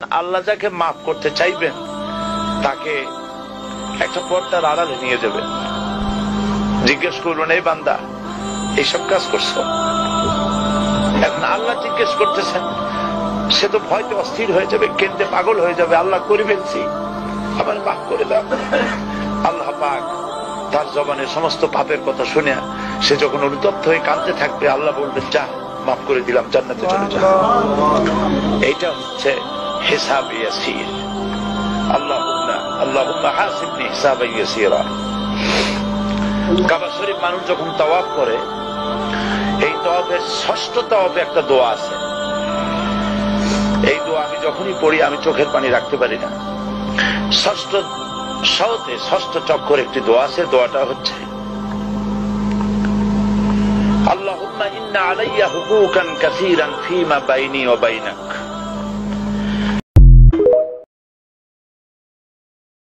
আল্লাহ যাকে মাফ করতে চাইবেন তাকে একটা পর্দার আড়ালে নিয়ে যাবেন, জিজ্ঞেস করবেন, এই বান্দা এইসব কাজ করছো। এখন আল্লাহ জিজ্ঞেস করতেছেন, সে তো ভয়তে অস্থির হয়ে যাবে, কেন্দ্রে পাগল হয়ে যাবে, আল্লাহ করে ফেলছি, আবার মাফ করে দাও। আল্লাহ পাক তার জবানের সমস্ত পাপের কথা শুনে সে যখন অনুতপ্ত হয়ে কাঁদতে থাকবে, আল্লাহ বলবেন, যা মাফ করে দিলাম, জান্নাতে চলে যা। এইটা হচ্ছে হিসাব ইয়াসির। আল্লাহুম্মা হাসিবনি হিসাবান ইয়াসিরা। কাবা শরীফ মানুষ যখন তাওয়াফ করে, এই তাওয়াফের ষষ্ঠ তাওয়াফে একটা দোয়া আছে। এই দোয়া আমি যখনই পড়ি আমি চোখের পানি রাখতে পারি না। ষষ্ঠ চক্কর একটি দোয়া আছে। দোয়াটা হচ্ছে, আল্লাহুম্মা ইন্না আলাইয়া হুকুকান কাসীরান ফীমা বাইনি ওয়া বাইনাক